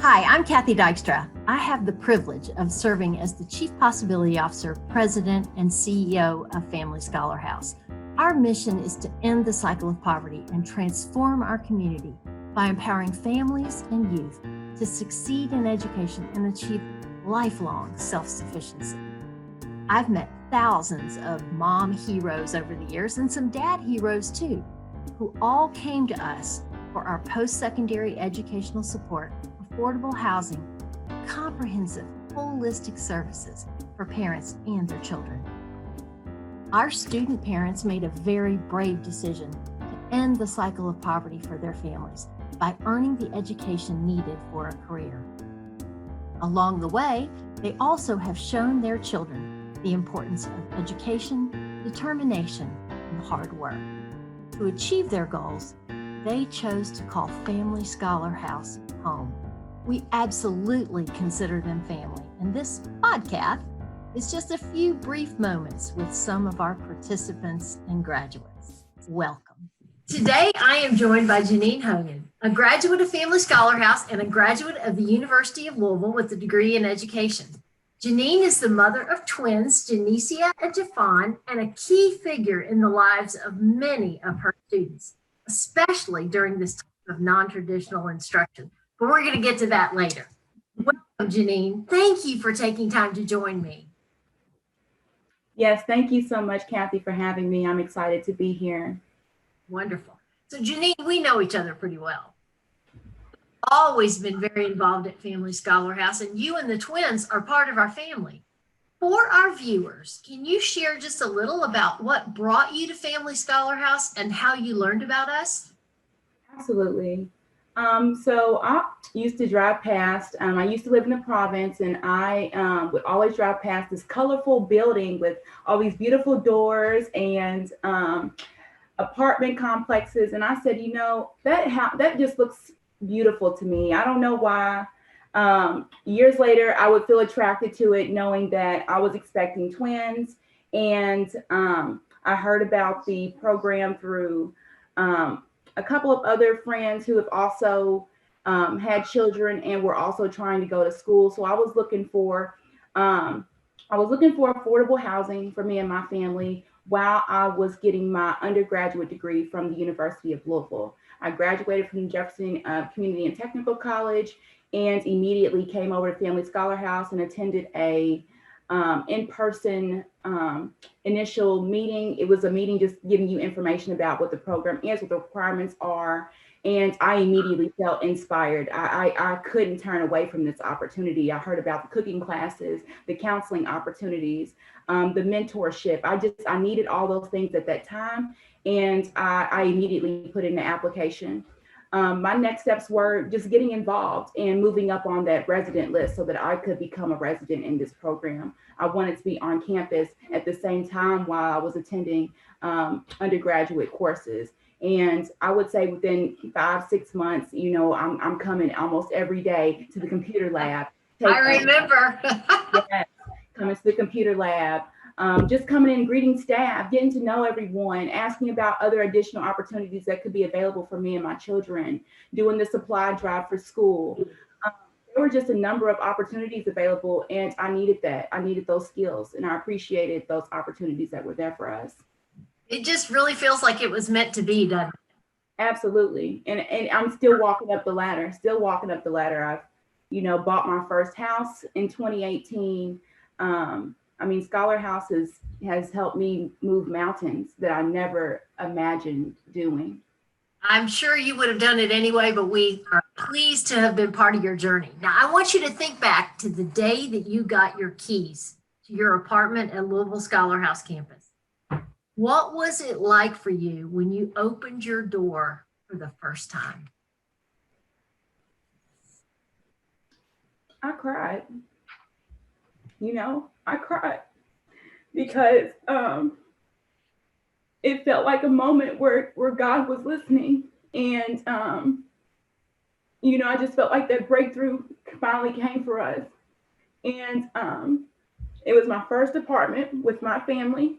Hi, I'm Cathe Dykstra. I have the privilege of serving as the Chief Possibility Officer, President, and CEO of Family Scholar House. Our mission is to end the cycle of poverty and transform our community by empowering families and youth to succeed in education and achieve lifelong self-sufficiency. I've met thousands of mom heroes over the years and some dad heroes too, who all came to us for our post-secondary educational support, affordable housing, comprehensive, holistic services for parents and their children. Our student parents made a very brave decision to end the cycle of poverty for their families by earning the education needed for a career. Along the way, they also have shown their children the importance of education, determination, and hard work. To achieve their goals, they chose to call Family Scholar House home. We absolutely consider them family, and this podcast is just a few brief moments with some of our participants and graduates. Welcome. Today, I am joined by Janine Hogan, a graduate of Family Scholar House and a graduate of the University of Louisville with a degree in education. Janine is the mother of twins, Janicia and Jafon, and a key figure in the lives of many of her students, especially during this time of non-traditional instruction. But we're going to get to that later. Welcome, Janine. Thank you for taking time to join me. Yes, thank you so much, Cathe, for having me. I'm excited to be here. Wonderful. So, Janine, we know each other pretty well. Always been very involved at Family Scholar House, and you and the twins are part of our family. For our viewers, can you share just a little about what brought you to Family Scholar House and how you learned about us? Absolutely. So I used to drive past, I used to live in the province, and I would always drive past this colorful building with all these beautiful doors and apartment complexes. And I said, you know, that just looks beautiful to me. I don't know why. Years later, I would feel attracted to it, knowing that I was expecting twins. And I heard about the program through a couple of other friends who have also had children and were also trying to go to school. So I was looking for affordable housing for me and my family while I was getting my undergraduate degree from the University of Louisville. I graduated from Jefferson Community and Technical College and immediately came over to Family Scholar House and attended a in-person initial meeting. It was a meeting just giving you information about what the program is, what the requirements are, and I immediately felt inspired. I couldn't turn away from this opportunity. I heard about the cooking classes, the counseling opportunities, the mentorship. I needed all those things at that time, and I immediately put in the application. My next steps were just getting involved and moving up on that resident list so that I could become a resident in this program. I wanted to be on campus at the same time while I was attending undergraduate courses. And I would say within 5-6 months, you know, I'm coming almost every day to the computer lab. I remember. Yes, coming to the computer lab. Just coming in, greeting staff, getting to know everyone, asking about other additional opportunities that could be available for me and my children, doing the supply drive for school. There were just a number of opportunities available, and I needed that. I needed those skills, and I appreciated those opportunities that were there for us. It just really feels like it was meant to be, doesn't it? Absolutely. And I'm still walking up the ladder, I've, you know, bought my first house in 2018. Scholar House has helped me move mountains that I never imagined doing. I'm sure you would have done it anyway, but we are pleased to have been part of your journey. Now, I want you to think back to the day that you got your keys to your apartment at Louisville Scholar House campus. What was it like for you when you opened your door for the first time? I cried. You know, I cried because it felt like a moment where God was listening. And, you know, I just felt like that breakthrough finally came for us. And it was my first apartment with my family.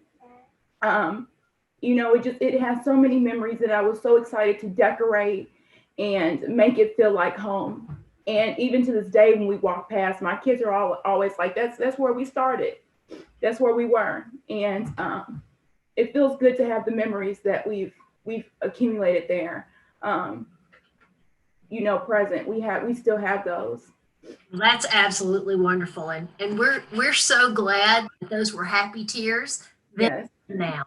You know, it has so many memories that I was so excited to decorate and make it feel like home. And even to this day, when we walk past, my kids are always like, that's where we started. That's where we were. And it feels good to have the memories that we've accumulated there, um, present. We still have those. Well, that's absolutely wonderful. And we're so glad that those were happy tears then Yes. and now.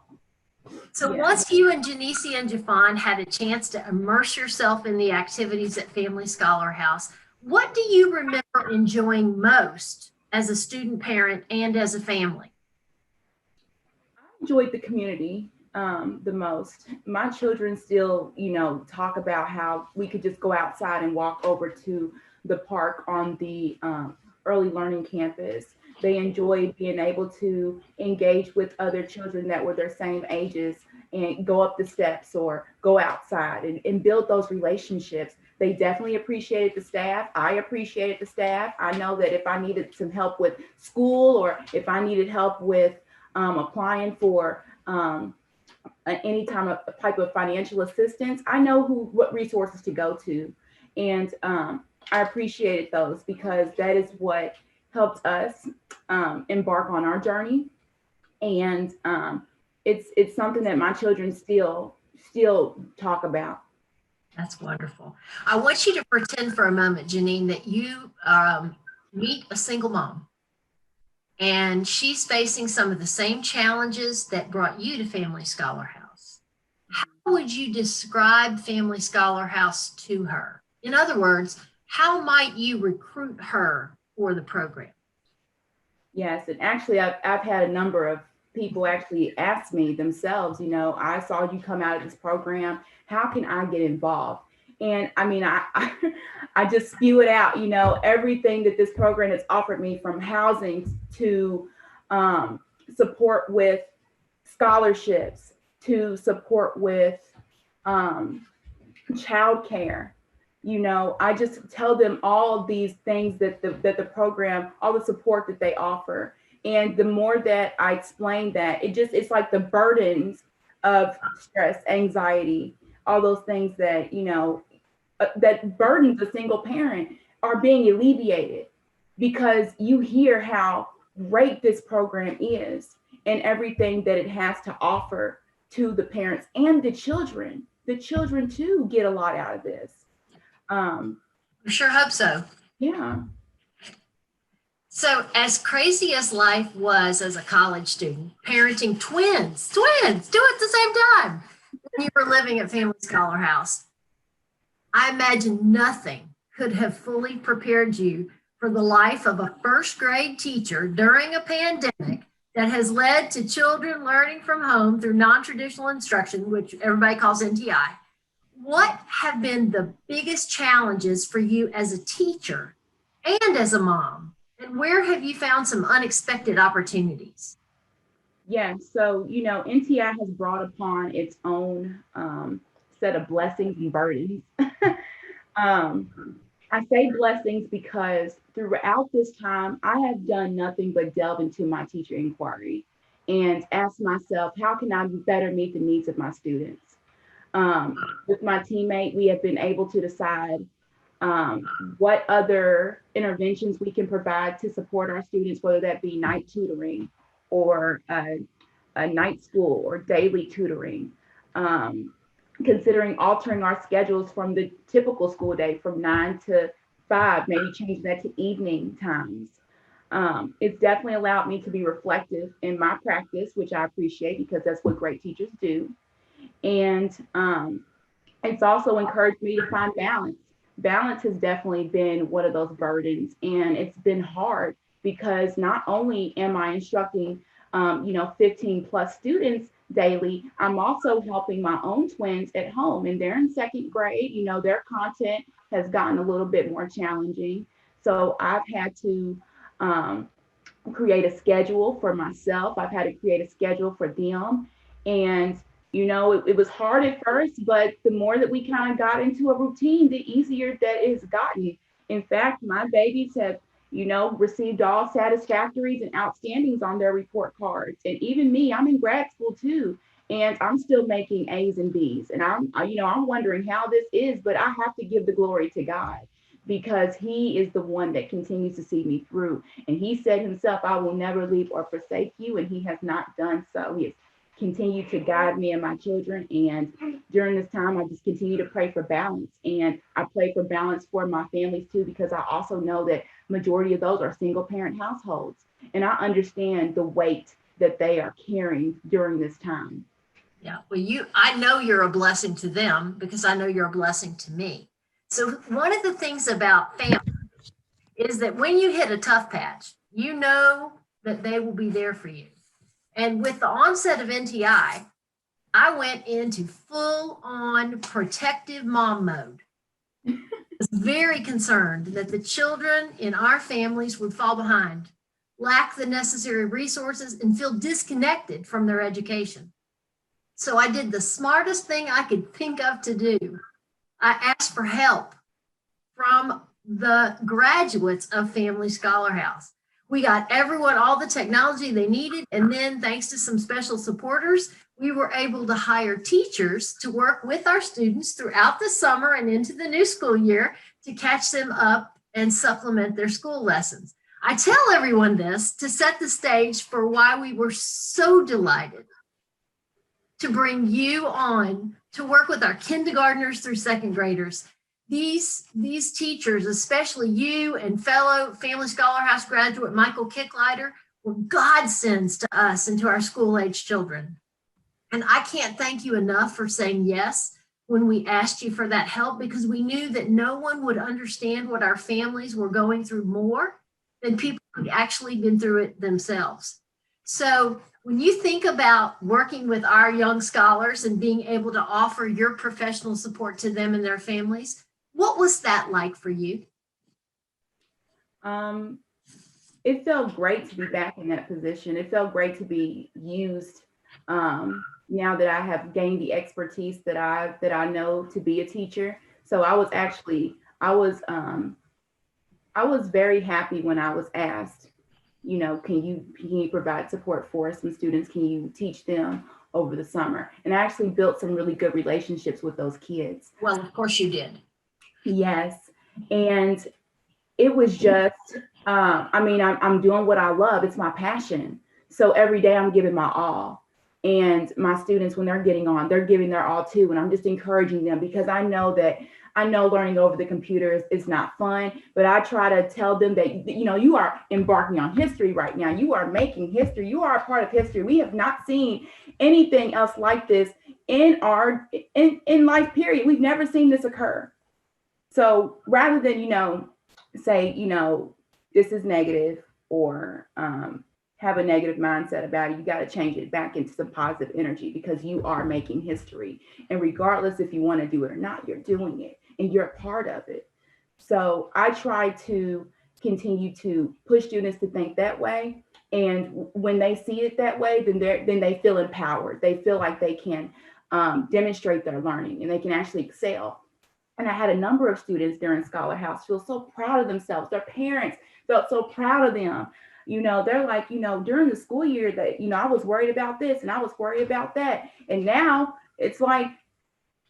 So Yeah. once you and Janicia and Jafon had a chance to immerse yourself in the activities at Family Scholar House, what do you remember enjoying most as a student parent and as a family? I enjoyed the community the most. My children still, talk about how we could just go outside and walk over to the park on the early learning campus. They enjoyed being able to engage with other children that were their same ages and go up the steps or go outside and build those relationships. They definitely appreciated the staff. I appreciated the staff. I know that if I needed some help with school or if I needed help with applying for any type of financial assistance, I know what resources to go to, and I appreciated those because that is what helped us embark on our journey, and it's something that my children still talk about. That's wonderful. I want you to pretend for a moment, Janine, that you meet a single mom and she's facing some of the same challenges that brought you to Family Scholar House. How would you describe Family Scholar House to her? In other words, how might you recruit her for the program? Yes, and actually, I've had a number of people actually ask me themselves, I saw you come out of this program. How can I get involved? And I mean, I just spew it out, everything that this program has offered me, from housing to support with scholarships to support with childcare. I just tell them all these things that the program, all the support that they offer. And the more that I explain that, it's like the burdens of stress, anxiety, all those things that, that burdens a single parent are being alleviated because you hear how great this program is and everything that it has to offer to the parents and the children. The children too get a lot out of this. I sure hope so. Yeah. So, as crazy as life was as a college student, parenting twins, do it at the same time when you were living at Family Scholar House, I imagine nothing could have fully prepared you for the life of a first grade teacher during a pandemic that has led to children learning from home through non-traditional instruction, which everybody calls NTI. What have been the biggest challenges for you as a teacher and as a mom? And where have you found some unexpected opportunities? Yeah. So, NTI has brought upon its own set of blessings and burdens. I say blessings because throughout this time, I have done nothing but delve into my teacher inquiry and ask myself, how can I better meet the needs of my students? With my teammate, we have been able to decide what other interventions we can provide to support our students, whether that be night tutoring or a night school or daily tutoring. Considering altering our schedules from the typical school day from 9 to 5, maybe changing that to evening times. It's definitely allowed me to be reflective in my practice, which I appreciate because that's what great teachers do. And it's also encouraged me to find balance. Balance has definitely been one of those burdens, and it's been hard because not only am I instructing, 15 plus students daily, I'm also helping my own twins at home, and they're in second grade. Their content has gotten a little bit more challenging. So I've had to create a schedule for myself. I've had to create a schedule for them. And, it was hard at first, but the more that we kind of got into a routine, the easier that it's gotten. In fact, my babies have, received all satisfactories and outstandings on their report cards. And even me, I'm in grad school too. And I'm still making A's and B's. And I'm wondering how this is, but I have to give the glory to God because he is the one that continues to see me through. And he said himself, I will never leave or forsake you. And he has not done so. He has continued to guide me and my children. And during this time, I just continue to pray for balance. And I pray for balance for my families too, because I also know that majority of those are single parent households. And I understand the weight that they are carrying during this time. Yeah, well, I know you're a blessing to them because I know you're a blessing to me. So one of the things about family is that when you hit a tough patch, you know that they will be there for you. And with the onset of NTI, I went into full on protective mom mode. I was very concerned that the children in our families would fall behind, lack the necessary resources, and feel disconnected from their education. So I did the smartest thing I could think of to do. I asked for help from the graduates of Family Scholar House. We got everyone all the technology they needed. And then thanks to some special supporters, we were able to hire teachers to work with our students throughout the summer and into the new school year to catch them up and supplement their school lessons. I tell everyone this to set the stage for why we were so delighted to bring you on to work with our kindergartners through second graders. These teachers, especially you and fellow Family Scholar House graduate Michael Kicklighter, were godsends to us and to our school-age children. And I can't thank you enough for saying yes when we asked you for that help, because we knew that no one would understand what our families were going through more than people who'd actually been through it themselves. So when you think about working with our young scholars and being able to offer your professional support to them and their families, what was that like for you? It felt great to be back in that position. It felt great to be used now that I have gained the expertise that I know to be a teacher. So I was very happy when I was asked, can you provide support for some students? Can you teach them over the summer? And I actually built some really good relationships with those kids. Well, of course you did. Yes. And it was just, I'm doing what I love. It's my passion. So every day I'm giving my all. And my students, when they're getting on, they're giving their all too. And I'm just encouraging them, because I know learning over the computer is not fun, but I try to tell them that, you are embarking on history right now. You are making history. You are a part of history. We have not seen anything else like this in life, period. We've never seen this occur. So rather than, say, this is negative, or have a negative mindset about it, you got to change it back into some positive energy, because you are making history. And regardless if you want to do it or not, you're doing it and you're a part of it. So I try to continue to push students to think that way. And when they see it that way, then they feel empowered. They feel like they can demonstrate their learning and they can actually excel. And I had a number of students during Scholar House feel so proud of themselves. Their parents felt so proud of them. They're like, during the school year that, I was worried about this and I was worried about that. And now it's like,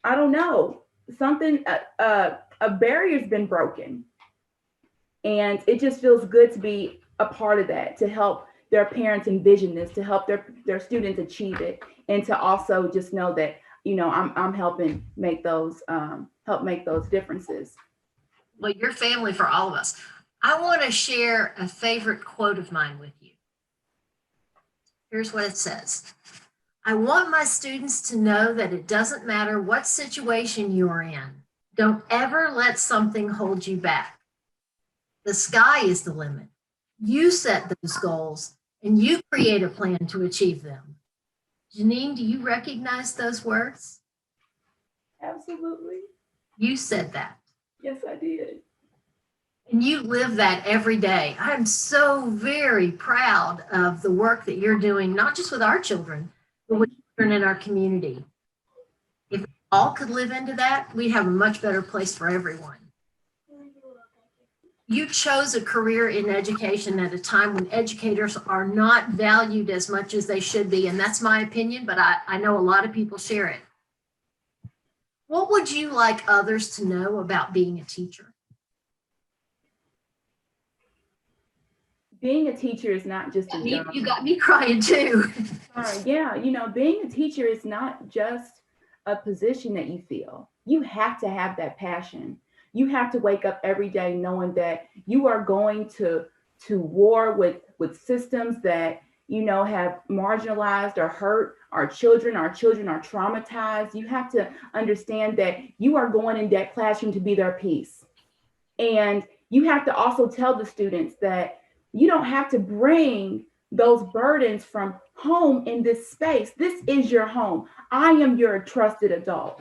I don't know, something, a barrier's been broken. And it just feels good to be a part of that, to help their parents envision this, to help their students achieve it. And to also just know that, I'm helping make those differences. Well, you're family for all of us. I want to share a favorite quote of mine with you. Here's what it says. I want my students to know that it doesn't matter what situation you're in. Don't ever let something hold you back. The sky is the limit. You set those goals and you create a plan to achieve them. Janine, do you recognize those words? Absolutely. You said that. Yes, I did. And you live that every day. I'm so very proud of the work that you're doing, not just with our children, but with children in our community. If we all could live into that, we'd have a much better place for everyone. You chose a career in education at a time when educators are not valued as much as they should be. And that's my opinion, but I know a lot of people share it. What would you like others to know about being a teacher? being a teacher is not just a job. You got me crying too. Yeah, being a teacher is not just a position that you feel. You have to have that passion. You have to wake up every day knowing that you are going to war with systems that have marginalized or hurt our children. Our children are traumatized. You have to understand that you are going in that classroom to be their peace. And you have to also tell the students that you don't have to bring those burdens from home in this space. This is your home. I am your trusted adult.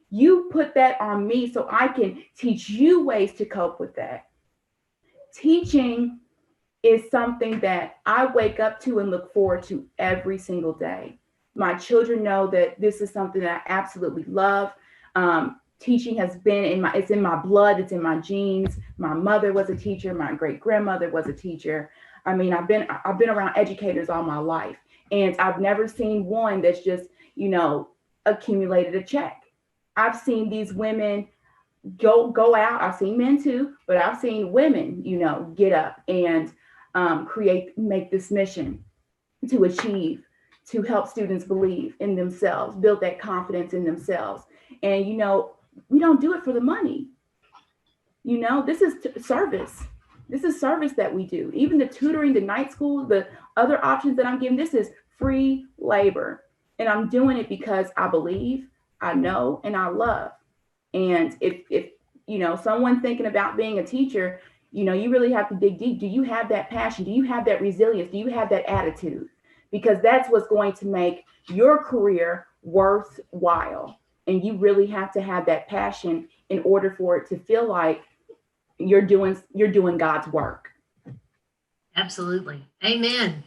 You put that on me so I can teach you ways to cope with that. Teaching is something that I wake up to and look forward to every single day. My children know that this is something that I absolutely love. Teaching has been it's in my blood, it's in my genes. My mother was a teacher, my great grandmother was a teacher. I mean, I've been around educators all my life, and I've never seen one that's just, accumulated a check. I've seen these women go out. I've seen men too, but I've seen women, get up and make this mission to achieve, to help students believe in themselves, build that confidence in themselves. And, we don't do it for the money. This is service. This is service that we do. Even the tutoring, the night school, the other options that I'm giving, this is free labor. And I'm doing it because I believe, I know, and I love. And if someone thinking about being a teacher, you really have to dig deep. Do you have that passion? Do you have that resilience? Do you have that attitude? Because that's what's going to make your career worthwhile. And you really have to have that passion in order for it to feel like you're doing God's work. Absolutely. Amen.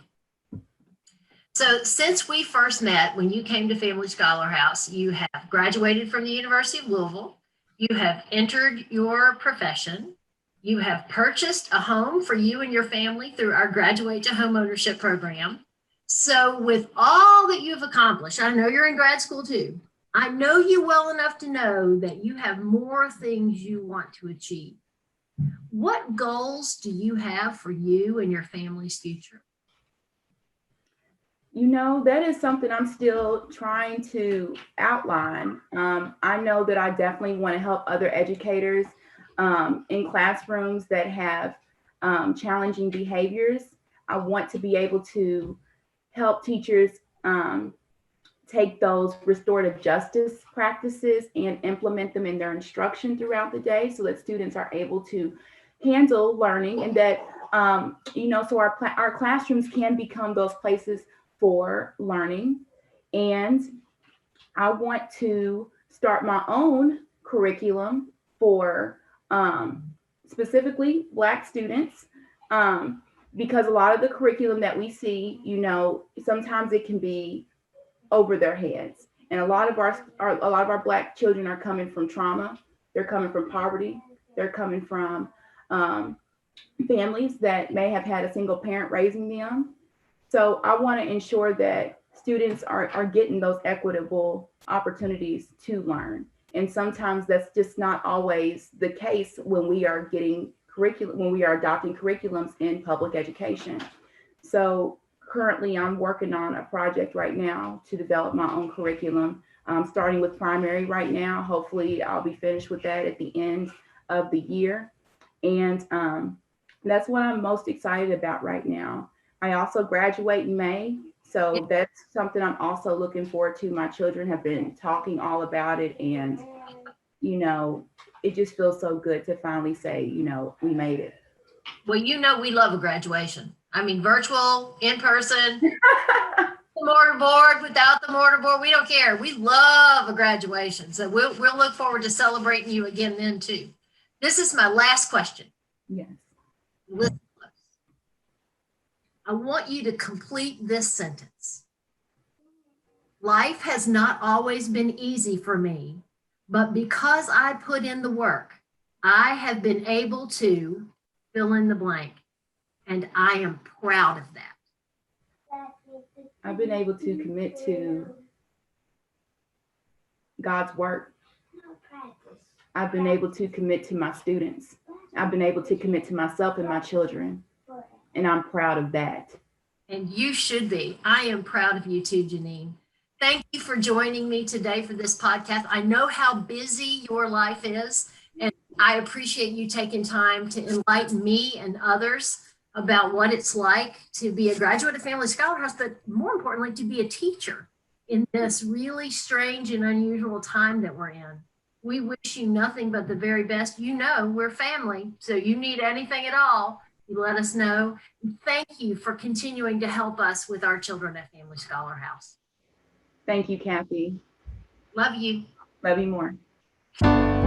So since we first met, when you came to Family Scholar House, you have graduated from the University of Louisville. You have entered your profession. You have purchased a home for you and your family through our Graduate to Home Ownership program. So with all that you've accomplished, I know you're in grad school too. I know you well enough to know that you have more things you want to achieve. What goals do you have for you and your family's future? That is something I'm still trying to outline. I know that I definitely want to help other educators in classrooms that have challenging behaviors. I want to be able to help teachers take those restorative justice practices and implement them in their instruction throughout the day so that students are able to handle learning, and that, so our classrooms can become those places for learning. And I want to start my own curriculum for specifically Black students, because a lot of the curriculum that we see, sometimes it can be over their heads. And a lot of our Black children are coming from trauma. They're coming from poverty. They're coming from families that may have had a single parent raising them. So I want to ensure that students are getting those equitable opportunities to learn. And sometimes that's just not always the case when we are getting when we are adopting curriculums in public education. So currently I'm working on a project right now to develop my own curriculum, starting with primary right now. Hopefully I'll be finished with that at the end of the year. And that's what I'm most excited about right now. I also graduate in May, so that's something I'm also looking forward to. My children have been talking all about it, and it just feels so good to finally say, we made it. Well, we love a graduation. I mean, virtual, in person, the mortarboard, without the mortarboard, we don't care. We love a graduation. So we'll look forward to celebrating you again then too. This is my last question. Yes. Listen close. I want you to complete this sentence. Life has not always been easy for me, but because I put in the work, I have been able to fill in the blank, and I am proud of that. I've been able to commit to God's work. I've been able to commit to my students. I've been able to commit to myself and my children. And I'm proud of that. And you should be. I am proud of you too, Janine. Thank you for joining me today for this podcast. I know how busy your life is, and I appreciate you taking time to enlighten me and others about what it's like to be a graduate of Family Scholar House, but more importantly, to be a teacher in this really strange and unusual time that we're in. We wish you nothing but the very best. You know, we're family, so you need anything at all, you let us know. Thank you for continuing to help us with our children at Family Scholar House. Thank you, Cathe. Love you. Love you more.